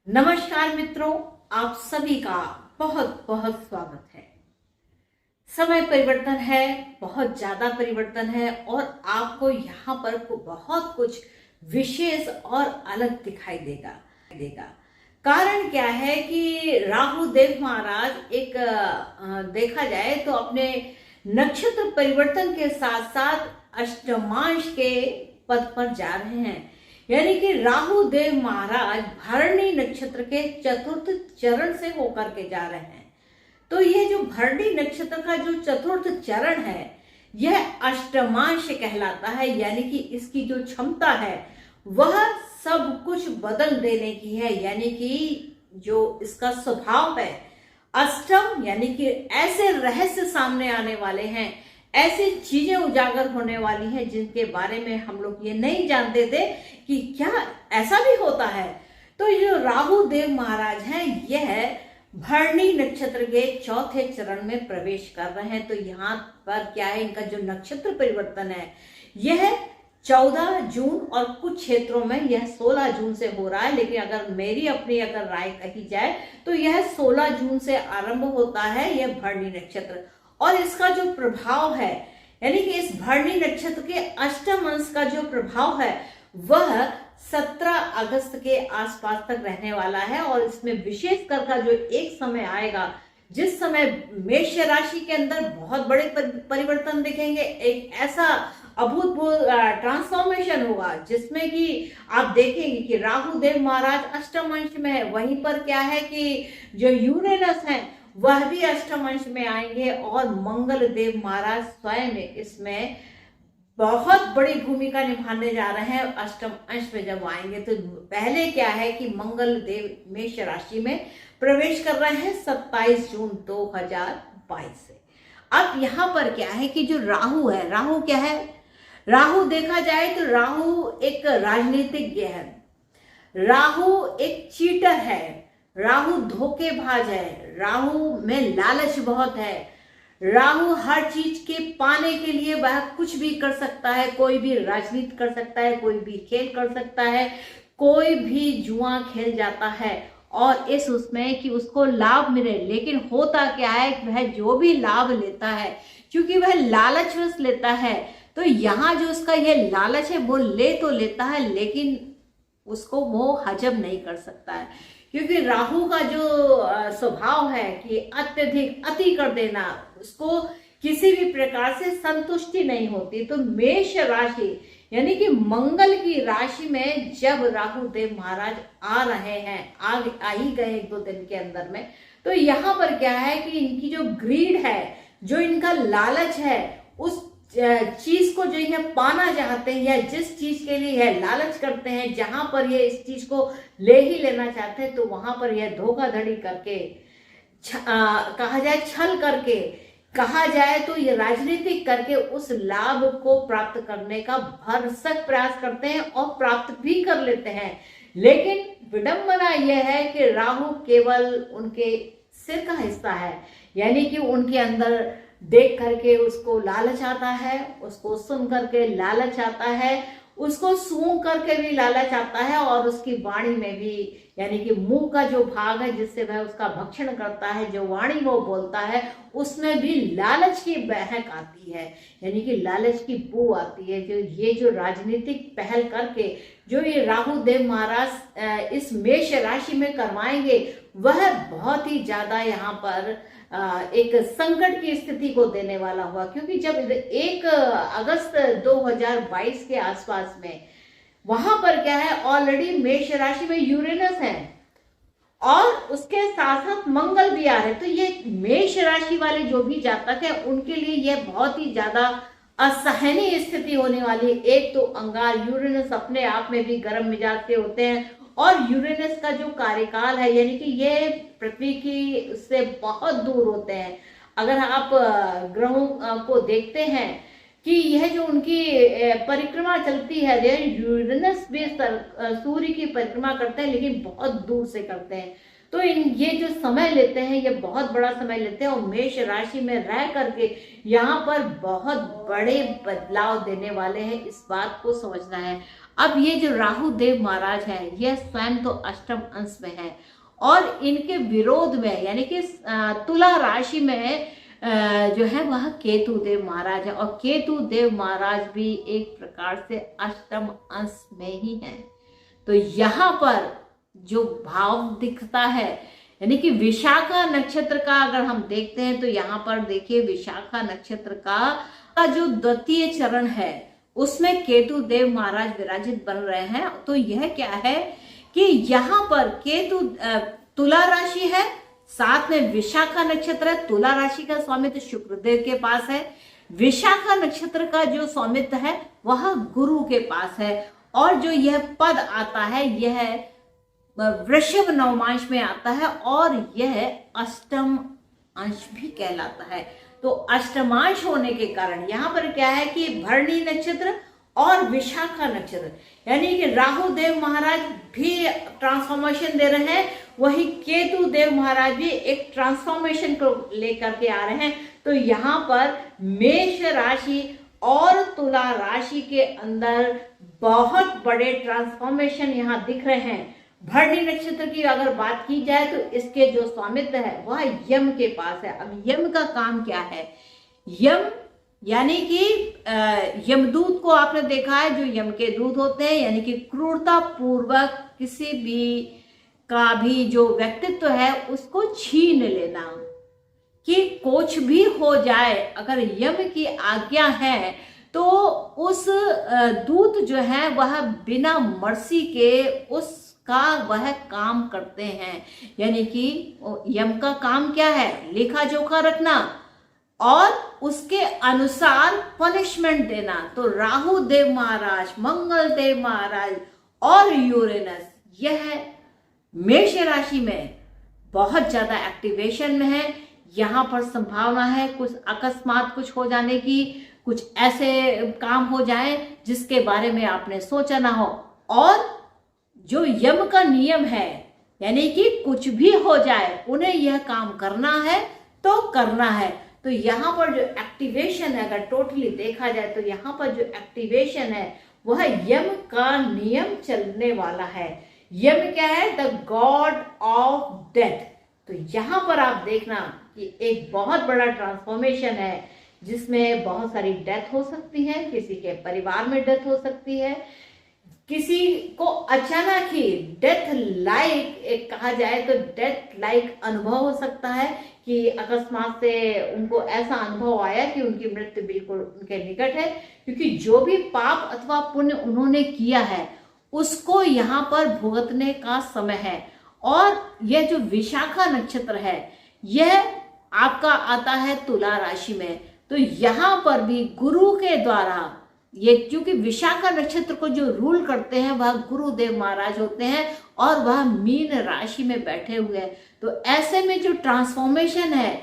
नमस्कार मित्रों, आप सभी का बहुत बहुत स्वागत है। समय परिवर्तन है, बहुत ज्यादा परिवर्तन है और आपको यहाँ पर बहुत कुछ विशेष और अलग दिखाई देगा। कारण क्या है कि राहु देव महाराज देखा जाए तो अपने नक्षत्र परिवर्तन के साथ साथ अष्टमांश के पद पर जा रहे हैं। यानी कि राहु देव महाराज भरणी नक्षत्र के चतुर्थ चरण से होकर के जा रहे हैं। तो ये जो भरणी नक्षत्र का जो चतुर्थ चरण है यह अष्टमांश कहलाता है। यानी कि इसकी जो क्षमता है वह सब कुछ बदल देने की है। यानी कि जो इसका स्वभाव है अष्टम, यानी कि ऐसे रहस्य सामने आने वाले हैं, ऐसी चीजें उजागर होने वाली हैं जिनके बारे में हम लोग ये नहीं जानते थे कि क्या ऐसा भी होता है। तो जो राहु देव महाराज हैं यह भरणी नक्षत्र के चौथे चरण में प्रवेश कर रहे हैं। तो यहाँ पर क्या है, इनका जो नक्षत्र परिवर्तन है यह 14 जून और कुछ क्षेत्रों में यह 16 जून से हो रहा है। लेकिन अगर मेरी अपनी राय कही जाए तो यह 16 जून से आरंभ होता है यह भरणी नक्षत्र। और इसका जो प्रभाव है, यानी कि इस भरणी नक्षत्र के अष्टम अंश का जो प्रभाव है वह 17 अगस्त के आसपास तक रहने वाला है। और इसमें विशेषकर का जो एक समय आएगा जिस समय मेष राशि के अंदर बहुत बड़े परिवर्तन दिखेंगे, एक ऐसा अभूतपूर्व ट्रांसफॉर्मेशन होगा जिसमें कि आप देखेंगे कि राहु देव महाराज अष्टम अंश में है। वहीं पर क्या है कि जो यूरेनस है वह भी अष्टम अंश में आएंगे और मंगल देव महाराज स्वयं इसमें बहुत बड़ी भूमिका निभाने जा रहे हैं। अष्टम अंश में जब आएंगे तो पहले क्या है कि मंगल देव मेष राशि में प्रवेश कर रहे हैं 27 जून 2022 से। अब यहाँ पर क्या है कि जो राहु है, राहु क्या है, राहु देखा जाए तो राहु एक राजनीतिज्ञ है, राहु एक चीटर है, राहु धोखेबाज है, राहु में लालच बहुत है, राहु हर चीज के पाने के लिए वह कुछ भी कर सकता है, कोई भी राजनीति कर सकता है, कोई भी खेल कर सकता है, कोई भी जुआ खेल जाता है और इस उसमें कि उसको लाभ मिले। लेकिन होता क्या है कि वह जो भी लाभ लेता है क्योंकि वह लालचवश लेता है, तो यहाँ जो उसका यह लालच है वो ले तो लेता है लेकिन उसको वो हजम नहीं कर सकता है। क्योंकि राहु का जो स्वभाव है कि अत्यधिक अति कर देना, उसको किसी भी प्रकार से संतुष्टि नहीं होती। तो मेष राशि यानी कि मंगल की राशि में जब राहु देव महाराज आ रहे हैं, आ ही गए एक दो दिन के अंदर में, तो यहाँ पर क्या है कि इनकी जो ग्रीड है, जो इनका लालच है, उस चीज को जो ये पाना चाहते हैं या जिस चीज के लिए है लालच करते हैं, जहां पर ये इस चीज को ले ही लेना चाहते हैं, तो वहां पर यह धोखाधड़ी करके कहा जाए, छल करके कहा जाए तो ये राजनीतिक करके उस लाभ को प्राप्त करने का भरसक प्रयास करते हैं और प्राप्त भी कर लेते हैं। लेकिन विडंबना यह है कि राहु केवल उनके सिर का हिस्सा है, यानी कि उनके अंदर देख करके उसको लालच आता है, उसको सुन करके लालच आता है, उसको सूंघ करके भी लालच आता है और उसकी वाणी में भी, यानी कि मुंह का जो भाग है जिससे वह उसका भक्षण करता है, जो वाणी वो बोलता है उसमें भी लालच की बहक आती है, यानी कि लालच की बू आती है। जो राजनीतिक पहल करके जो ये राहु देव महाराज इस मेष राशि में करवाएंगे वह बहुत ही ज्यादा यहाँ पर एक संकट की स्थिति को देने वाला हुआ। क्योंकि जब 1 अगस्त 2022 के आसपास में वहां पर क्या है, ऑलरेडी मेष राशि में यूरेनस है और उसके साथ साथ मंगल भी आ रहे, तो ये मेष राशि वाले जो भी जातक है उनके लिए यह बहुत ही ज्यादा असहनीय स्थिति होने वाली है। एक तो अंगार, यूरेनस अपने आप में भी गर्म मिजाज के होते हैं और यूरेनस का जो कार्यकाल है, यानी कि ये पृथ्वी की से बहुत दूर होते हैं। अगर आप ग्रहों को देखते हैं कि यह जो उनकी परिक्रमा चलती है, यूरेनस भी सूर्य की परिक्रमा करते हैं लेकिन बहुत दूर से करते हैं। तो ये जो समय लेते हैं ये बहुत बड़ा समय लेते हैं और मेष राशि में रह करके यहाँ पर बहुत बड़े बदलाव देने वाले हैं, इस बात को समझना है। अब ये जो राहु देव महाराज है, यह स्वयं तो अष्टम अंश में है और इनके विरोध में यानी कि तुला राशि में जो है वह केतु देव महाराज है, और केतु देव महाराज भी एक प्रकार से अष्टम अंश में ही है। तो यहाँ पर जो भाव दिखता है, यानी कि विशाखा नक्षत्र का अगर हम देखते हैं तो यहाँ पर देखिए विशाखा नक्षत्र का जो द्वितीय चरण है उसमें केतु देव महाराज विराजित बन रहे हैं। तो यह क्या है कि यहाँ पर केतु तुला राशि है, साथ में विशाखा नक्षत्र है। तुला राशि का स्वामित्व शुक्रदेव के पास है, विशाखा नक्षत्र का जो स्वामित्व है वह गुरु के पास है, और जो यह पद आता है यह वृषभ नवमांश में आता है और यह अष्टम अंश भी कहलाता है। तो अष्टमांश होने के कारण यहाँ पर क्या है कि भरणी नक्षत्र और विशाखा नक्षत्र, यानी कि राहु देव महाराज भी ट्रांसफॉर्मेशन दे रहे हैं, वही केतु देव महाराज भी एक ट्रांसफॉर्मेशन को लेकर के आ रहे हैं। तो यहाँ पर मेष राशि और तुला राशि के अंदर बहुत बड़े ट्रांसफॉर्मेशन यहाँ दिख रहे हैं। भरणी नक्षत्र की अगर बात की जाए तो इसके जो स्वामित्व है वह यम के पास है। अब यम का काम क्या है? यम यानी कि यमदूत को आपने देखा है, जो यम के दूत होते हैं, यानी कि क्रूरता पूर्वक किसी भी का भी जो व्यक्तित्व है उसको छीन लेना, कि कुछ भी हो जाए अगर यम की आज्ञा है तो उस दूत जो है वह बिना मर्सी के उसका वह काम करते हैं। यानी कि यम का काम क्या है? लेखा जोखा रखना और उसके अनुसार पनिशमेंट देना। तो राहु देव महाराज, मंगल देव महाराज और यूरेनस यह मेष राशि में बहुत ज्यादा एक्टिवेशन में है। यहाँ पर संभावना है कुछ अकस्मात कुछ हो जाने की, कुछ ऐसे काम हो जाए जिसके बारे में आपने सोचा ना हो। और जो यम का नियम है, यानी कि कुछ भी हो जाए उन्हें यह काम करना है तो करना है। तो यहाँ पर जो एक्टिवेशन है, अगर टोटली देखा जाए तो यहाँ पर जो एक्टिवेशन है वह यम का नियम चलने वाला है। यम क्या है? The God of death. तो यहाँ पर आप देखना कि एक बहुत बड़ा ट्रांसफॉर्मेशन है जिसमें बहुत सारी डेथ हो सकती है, किसी के परिवार में डेथ हो सकती है, किसी को अचानक ही डेथ लाइक एक कहा जाए तो डेथ लाइक अनुभव हो सकता है कि अकस्मात से उनको ऐसा अनुभव आया कि उनकी मृत्यु बिल्कुल उनके निकट है, क्योंकि जो भी पाप अथवा पुण्य उन्होंने किया है उसको यहाँ पर भुगतने का समय है। और यह जो विशाखा नक्षत्र है यह आपका आता है तुला राशि में। तो यहाँ पर भी गुरु के द्वारा ये, क्योंकि विशाखा नक्षत्र को जो रूल करते हैं वह गुरुदेव महाराज होते हैं और वह मीन राशि में बैठे हुए हैं। तो ऐसे में जो ट्रांसफॉर्मेशन है,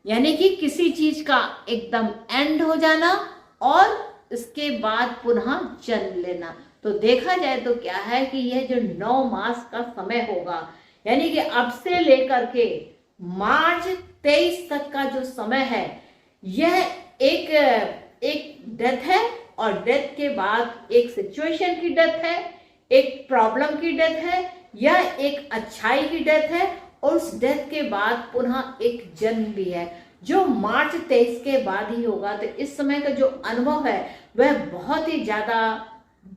यानी कि किसी चीज का एकदम एंड हो जाना और इसके बाद पुनः जन्म लेना। तो देखा जाए तो क्या है कि यह जो 9 मास का समय होगा, यानी कि अब से लेकर के मार्च 23 तक का जो समय है यह एक डेथ है, और डेथ के बाद एक सिचुएशन की डेथ है, एक प्रॉब्लम की डेथ है, या एक अच्छाई की डेथ है, और उस डेथ के बाद पुनः एक जन्म भी है जो मार्च 23 के बाद ही होगा। तो इस समय का जो अनुभव है वह बहुत ही ज्यादा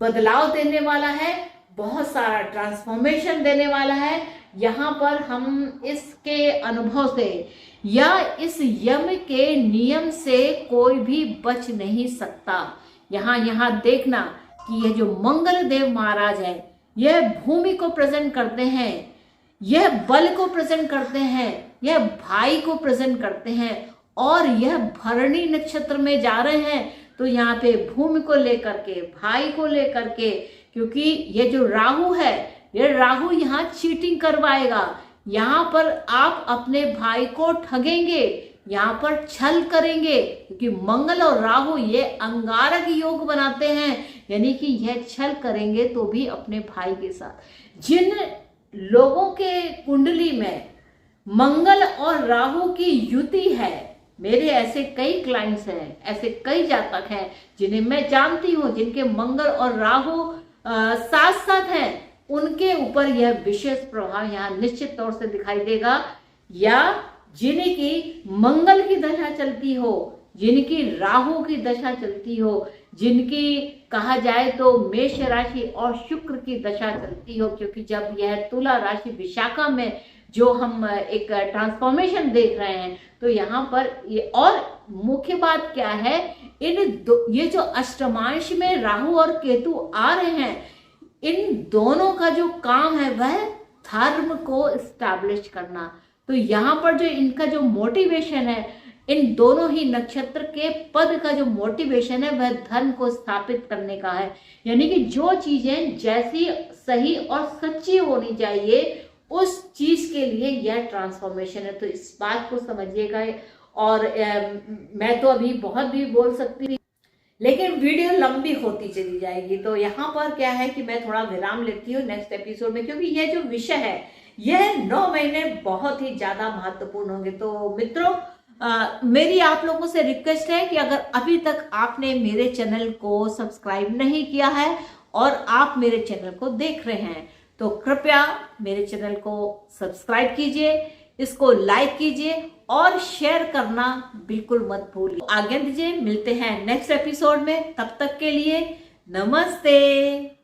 बदलाव देने वाला है, बहुत सारा ट्रांसफॉर्मेशन देने वाला है। यहाँ पर हम इसके अनुभव से या इस यम के नियम से कोई भी बच नहीं सकता। यहाँ देखना कि यह जो मंगल देव महाराज है यह भूमि को प्रेजेंट करते हैं, यह बल को प्रेजेंट करते हैं, यह भाई को प्रेजेंट करते हैं, और यह भरणी नक्षत्र में जा रहे हैं। तो यहाँ पे भूमि को लेकर के, भाई को लेकर के, क्योंकि ये जो राहु है, ये राहु यहाँ चीटिंग करवाएगा, यहाँ पर आप अपने भाई को ठगेंगे, यहाँ पर छल करेंगे, क्योंकि मंगल और राहु ये अंगारक योग बनाते हैं, यानी कि यह छल करेंगे तो भी अपने भाई के साथ। जिन लोगों के कुंडली में मंगल और राहु की युति है, मेरे ऐसे कई क्लाइंट्स हैं, ऐसे कई जातक हैं जिन्हें मैं जानती हूँ, जिनके मंगल और राहु साथ साथ हैं उनके ऊपर यह विशेष प्रभाव यहाँ निश्चित तौर से दिखाई देगा। या जिनकी मंगल की दशा चलती हो, जिनकी राहु की दशा चलती हो, जिनकी कहा जाए तो मेष राशि और शुक्र की दशा चलती हो, क्योंकि जब यह तुला राशि विशाखा में जो हम एक ट्रांसफॉर्मेशन देख रहे हैं तो यहाँ पर ये, और मुख्य बात क्या है, ये जो अष्टमांश में राहु और केतु आ रहे हैं, इन दोनों का जो काम है वह धर्म को स्टैब्लिश करना। तो यहाँ पर जो इनका जो मोटिवेशन है, इन दोनों ही नक्षत्र के पद का जो मोटिवेशन है वह धर्म को स्थापित करने का है। यानी कि जो चीजें जैसी सही और सच्ची होनी चाहिए उस चीज के लिए यह ट्रांसफॉर्मेशन है। तो इस बात को समझिएगा। और मैं तो अभी बहुत भी बोल सकती थी, लेकिन वीडियो लंबी होती चली जाएगी। तो यहाँ पर क्या है कि मैं थोड़ा विराम लेती हूँ नेक्स्ट एपिसोड में, क्योंकि यह जो विषय है यह 9 महीने बहुत ही ज्यादा महत्वपूर्ण होंगे। तो मित्रों, मेरी आप लोगों से रिक्वेस्ट है कि अगर अभी तक आपने मेरे चैनल को सब्सक्राइब नहीं किया है और आप मेरे चैनल को देख रहे हैं तो कृपया मेरे चैनल को सब्सक्राइब कीजिए, इसको लाइक कीजिए और शेयर करना बिल्कुल मत भूलिए। आज्ञा दीजिए, मिलते हैं नेक्स्ट एपिसोड में। तब तक के लिए नमस्ते।